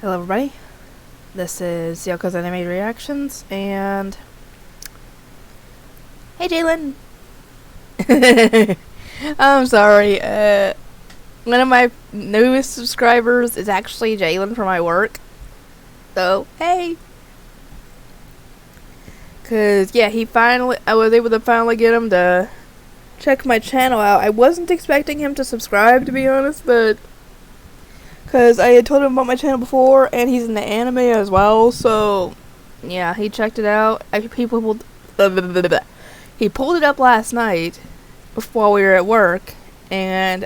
Hello everybody, this is Yoko's Anime Reactions, and... Hey Jalen! I'm sorry, one of my newest subscribers is actually Jalen from my work. So, hey! Cause, yeah, I was able to finally get him to check my channel out. I wasn't expecting him to subscribe, to be honest, but... Cause I had told him about my channel before, and he's into anime as well, so... Yeah, he checked it out. He pulled it up last night, while we were at work, and...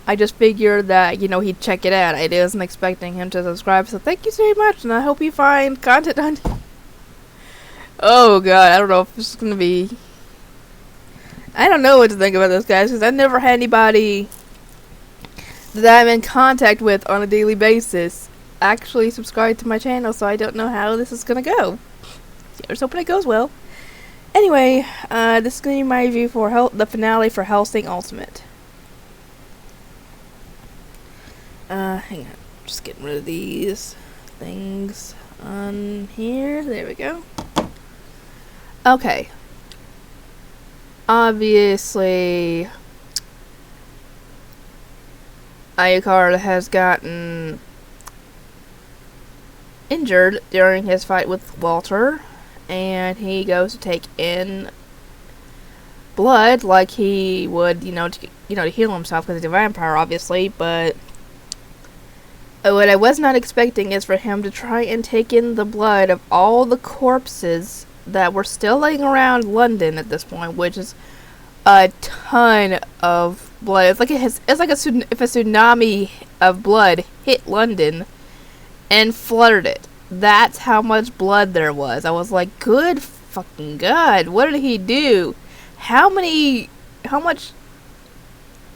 I just figured that, you know, he'd check it out. I wasn't expecting him to subscribe, so thank you so much, and I hope you find content on... Oh god, I don't know if this is gonna be... I don't know what to think about this, guys, because I've never had anybody that I'm in contact with on a daily basis actually subscribe to my channel, so I don't know how this is gonna go. Just hoping it goes well. Anyway, this is gonna be my review for the finale for Hellsing Ultimate. Hang on, just getting rid of these things on here. There we go. Okay. Obviously, Alucard has gotten injured during his fight with Walter, and he goes to take in blood like he would, to heal himself because he's a vampire, obviously. But what I was not expecting is for him to try and take in the blood of all the corpses that were still laying around London at this point, which is a ton of blood. It's like if a tsunami of blood hit London and flooded it. That's how much blood there was. I was like, good fucking god, what did he do? How much?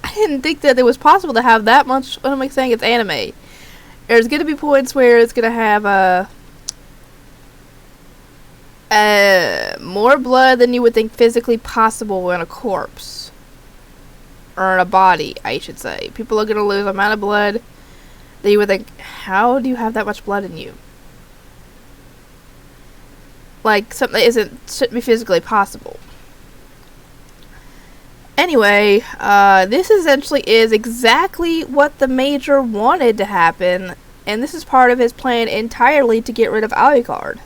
I didn't think that it was possible to have that much. What am I saying? It's anime. There's gonna be points where it's gonna have more blood than you would think physically possible in a corpse. Or in a body, I should say. People are gonna lose the amount of blood that you would think, how do you have that much blood in you? Like, something that shouldn't be physically possible. Anyway, this essentially is exactly what the Major wanted to happen, and this is part of his plan entirely to get rid of Alucard.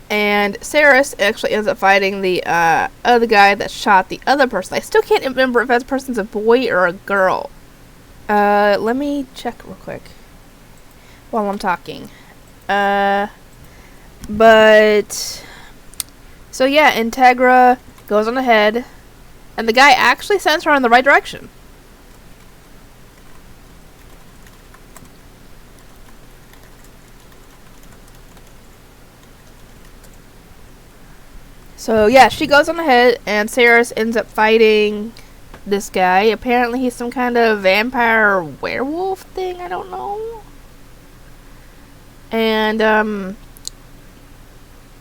And Saris actually ends up fighting the other guy that shot the other person. I still can't remember if that person's a boy or a girl. Let me check real quick while I'm talking. So yeah, Integra goes on ahead, and the guy actually sends her in the right direction. So yeah, she goes on ahead, and Saris ends up fighting this guy. Apparently he's some kind of vampire werewolf thing, I don't know. And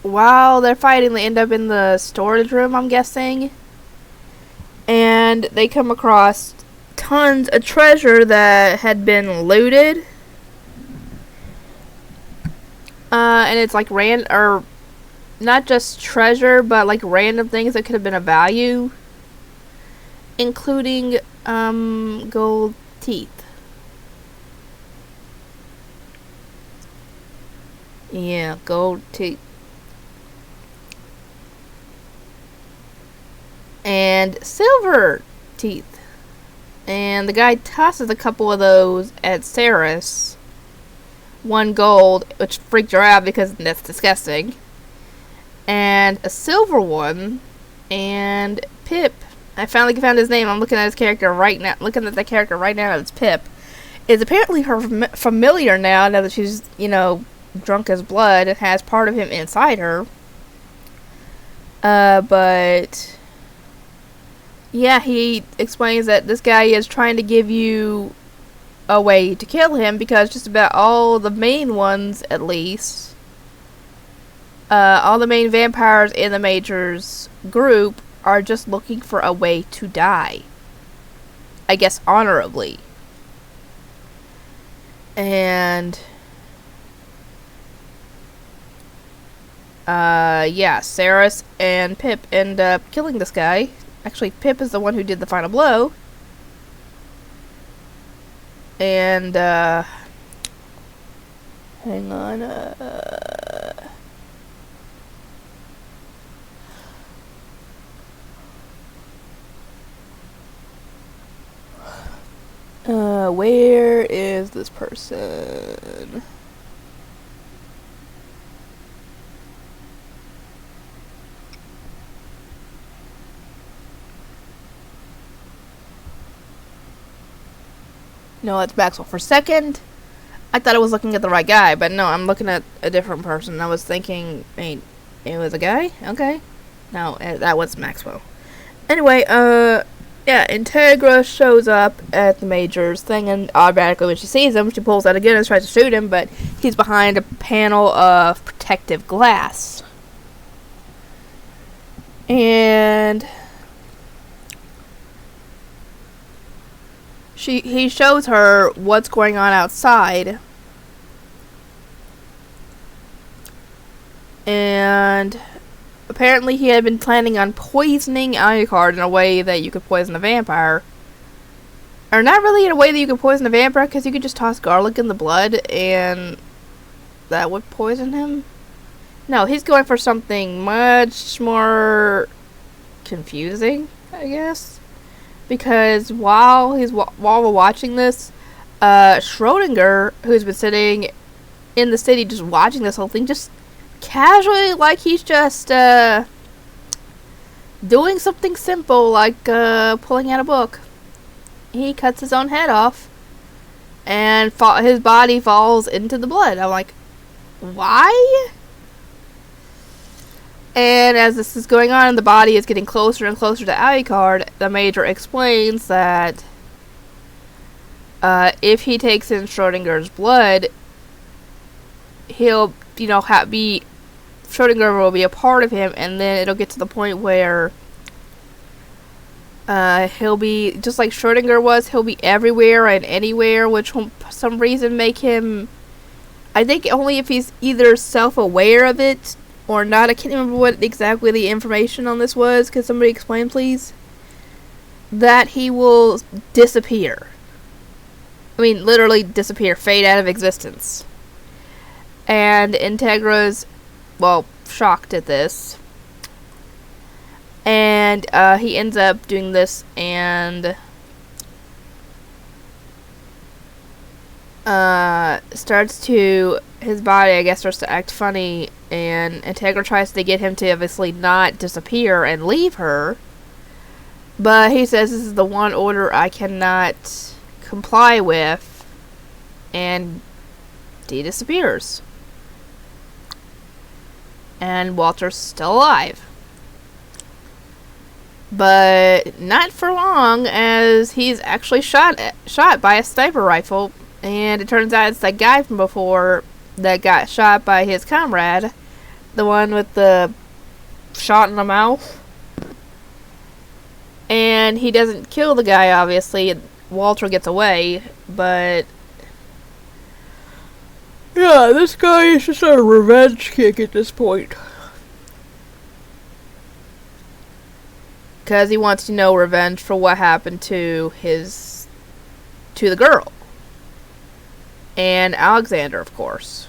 while they're fighting, they end up in the storage room, I'm guessing. And they come across tons of treasure that had been looted. And it's like not just treasure, but like random things that could have been of value, including gold teeth. Yeah, gold teeth. And silver teeth. And the guy tosses a couple of those at Saris. 1 gold, which freaked her out because that's disgusting. And a silver one, and Pip. I finally found his name. I'm looking at his character right now. Looking at the character right now. It's Pip. Is apparently her familiar now that she's, drunk as blood and has part of him inside her. But yeah, he explains that this guy is trying to give you a way to kill him because just about all the main ones, at least. All the main vampires in the Major's group are just looking for a way to die. I guess honorably. And yeah, Saris and Pip end up killing this guy. Actually, Pip is the one who did the final blow. And hang on, where is this person? No, it's Maxwell. For a second, I thought I was looking at the right guy, but no, I'm looking at a different person. I was thinking, wait, it was a guy? Okay. No, that was Maxwell. Anyway, yeah, Integra shows up at the Major's thing, and automatically when she sees him, she pulls out a gun and tries to shoot him, but he's behind a panel of protective glass. And he shows her what's going on outside. And apparently he had been planning on poisoning Alucard in a way that you could poison a vampire. Or not really in a way that you could poison a vampire, because you could just toss garlic in the blood and that would poison him. No, he's going for something much more confusing, I guess. Because while we're watching this, Schrodinger, who's been sitting in the city just watching this whole thing, just casually, like he's just doing something simple, like pulling out a book. He cuts his own head off, and his body falls into the blood. I'm like, why? And as this is going on, the body is getting closer and closer to Alucard. The Major explains that if he takes in Schrodinger's blood, he'll, Schrodinger will be a part of him, and then it'll get to the point where he'll be, just like Schrodinger was, he'll be everywhere and anywhere, which will, for some reason, make him, I think only if he's either self-aware of it or not. I can't remember what exactly the information on this was. Could somebody explain, please? That he will disappear. I mean, literally disappear, fade out of existence. And Integra's, well, shocked at this. And he ends up doing this and his body, I guess, starts to act funny, and Integra tries to get him to obviously not disappear and leave her, but he says this is the one order I cannot comply with, and he disappears. And Walter's still alive. But not for long, as he's actually shot by a sniper rifle. And it turns out it's that guy from before that got shot by his comrade. The one with the shot in the mouth. And he doesn't kill the guy, obviously. Walter gets away, but yeah, this guy is just a revenge kick at this point. Because he wants to know revenge for what happened to the girl. And Alexander, of course.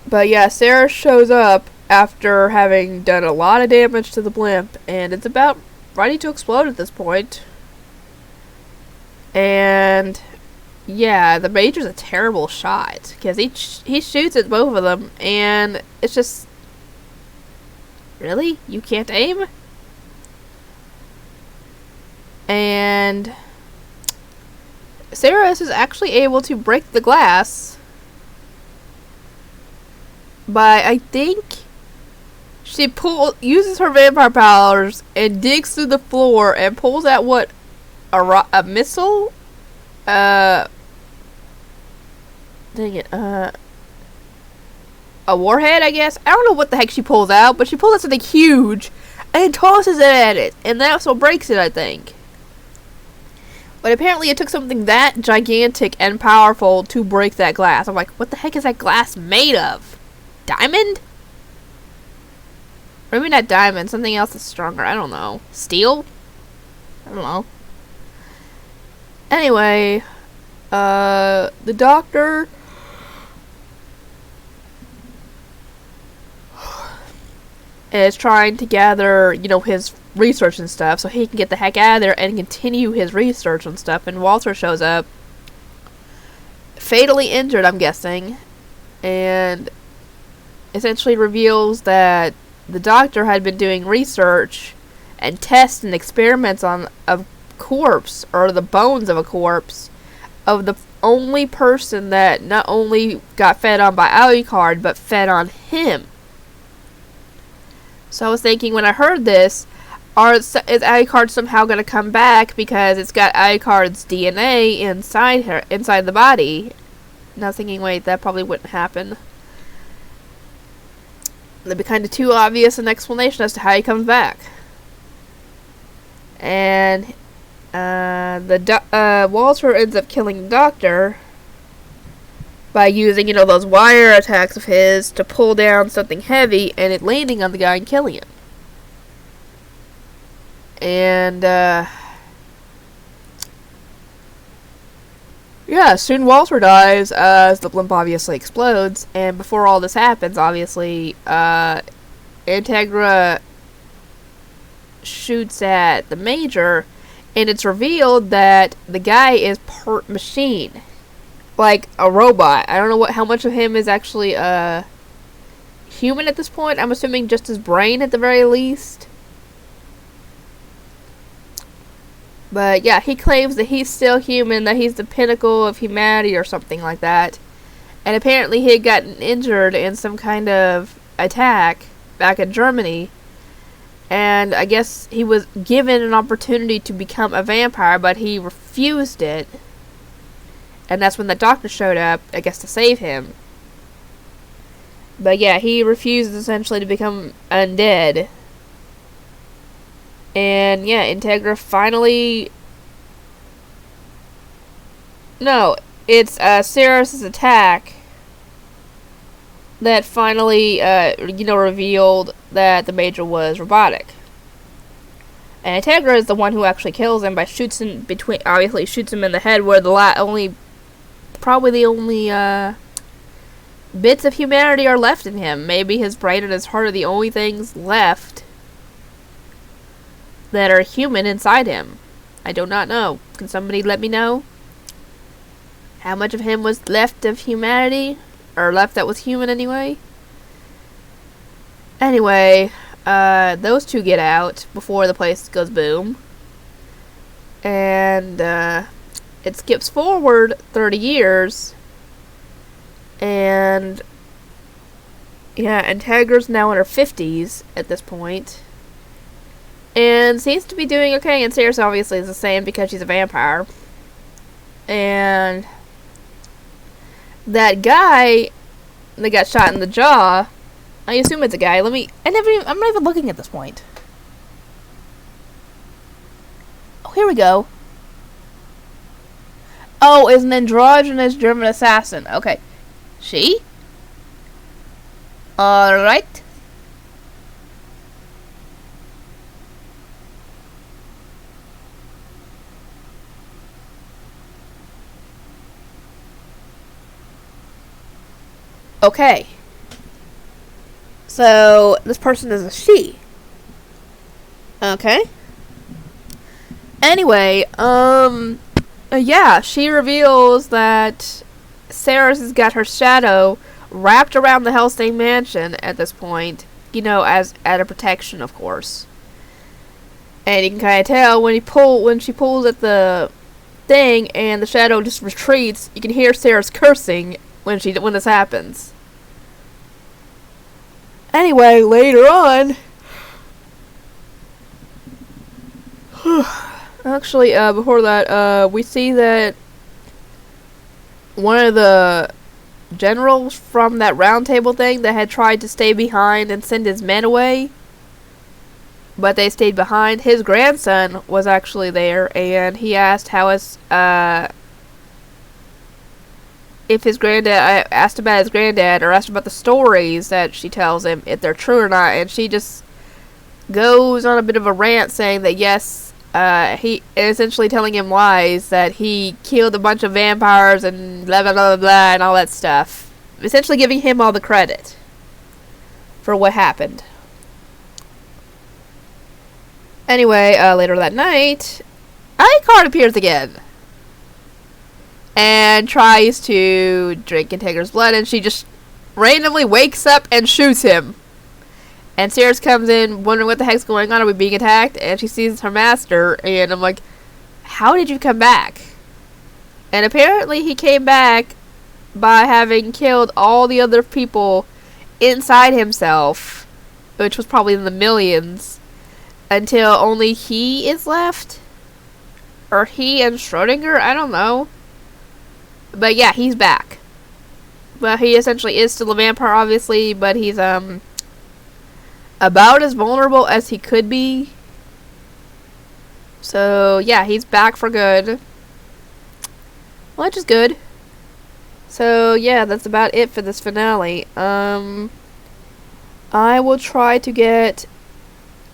But yeah, Sarah shows up after having done a lot of damage to the blimp, and it's about ready to explode at this point. And yeah, the Major's a terrible shot, because he shoots at both of them, and it's just, really? You can't aim? And Saris is actually able to break the glass by, I think, she uses her vampire powers and digs through the floor and pulls out what, a missile? Dang it, a warhead, I guess? I don't know what the heck she pulls out, but she pulls out something huge and tosses it at it, and that's what breaks it, I think. But apparently it took something that gigantic and powerful to break that glass. I'm like, what the heck is that glass made of? Diamond? Or maybe not diamond, something else that's stronger. I don't know. Steel? I don't know. Anyway, the doctor is trying to gather, you know, his research and stuff so he can get the heck out of there and continue his research and stuff. And Walter shows up, fatally injured, I'm guessing, and essentially reveals that the doctor had been doing research and tests and experiments on a corpse, or the bones of a corpse, of the only person that not only got fed on by Alucard, but fed on him. So I was thinking, when I heard this, is Alucard somehow going to come back because it's got Alucard's DNA inside the body? And I was thinking, wait, that probably wouldn't happen. That'd be kind of too obvious an explanation as to how he comes back. And Walter ends up killing the doctor by using, you know, those wire attacks of his to pull down something heavy and it landing on the guy and killing him. And, yeah, soon Walter dies, as the blimp obviously explodes, and before all this happens, obviously, Integra shoots at the Major, and it's revealed that the guy is part machine. Like a robot. I don't know how much of him is actually human at this point. I'm assuming just his brain at the very least. But yeah, he claims that he's still human, that he's the pinnacle of humanity or something like that. And apparently he had gotten injured in some kind of attack back in Germany. And I guess he was given an opportunity to become a vampire, but he refused it. And that's when the doctor showed up, I guess, to save him. But yeah, he refuses essentially to become undead. And yeah, Integra finally... No, it's Ceres' attack that finally, revealed that the Major was robotic. And Integra is the one who actually kills him by shoots him in the head where probably the only bits of humanity are left in him. Maybe his brain and his heart are the only things left that are human inside him. I do not know. Can somebody let me know how much of him was left of humanity? Or left that was human anyway? Anyway, those two get out before the place goes boom. And it skips forward 30 years. And yeah, Integra's now in her 50s at this point. And seems to be doing okay. And Ceres obviously is the same because she's a vampire. And that guy that got shot in the jaw, I assume it's a guy. I'm not even looking at this point. Oh, here we go. Oh, is an androgynous German assassin. Okay. She? Alright. Okay. So, this person is a she. Okay. Anyway, yeah, she reveals that Ceres has got her shadow wrapped around the Hellsing mansion at this point, you know, as out of protection, of course. And you can kind of tell when she pulls at the thing and the shadow just retreats, you can hear Ceres cursing when this happens. Anyway, later on, actually, before that, we see that one of the generals from that round table thing that had tried to stay behind and send his men away, but they stayed behind. His grandson was actually there, and he asked if his granddad, I asked about his granddad, or asked about the stories that she tells him, if they're true or not, and she just goes on a bit of a rant saying that yes, he essentially telling him lies, that he killed a bunch of vampires and blah blah blah blah and all that stuff, essentially giving him all the credit for what happened. Anyway, later that night, Alucard appears again and tries to drink Integra's blood, and she just randomly wakes up and shoots him. And Sears comes in wondering what the heck's going on, are we being attacked? And she sees her master, and I'm like, how did you come back? And apparently he came back by having killed all the other people inside himself, which was probably in the millions, until only he is left. Or he and Schrodinger, I don't know. But yeah, he's back. Well, he essentially is still a vampire, obviously, but he's about as vulnerable as he could be. So yeah, he's back for good, which is good. So yeah, that's about it for this finale. I will try to get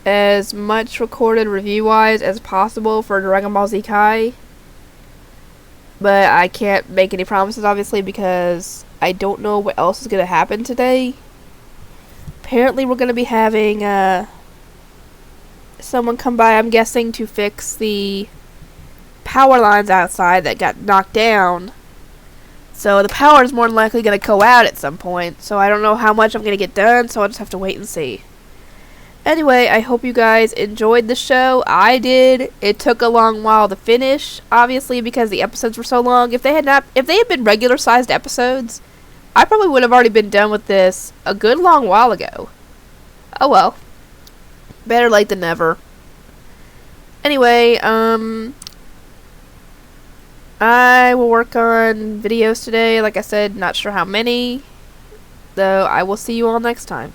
as much recorded review-wise as possible for Dragon Ball Z Kai. But I can't make any promises, obviously, because I don't know what else is going to happen today. Apparently, we're going to be having someone come by, I'm guessing, to fix the power lines outside that got knocked down. So the power is more than likely going to go out at some point. So I don't know how much I'm going to get done, so I'll just have to wait and see. Anyway, I hope you guys enjoyed the show. I did. It took a long while to finish, obviously, because the episodes were so long. If they had been regular-sized episodes, I probably would have already been done with this a good long while ago. Oh well. Better late than never. Anyway, I will work on videos today. Like I said, not sure how many, though I will see you all next time.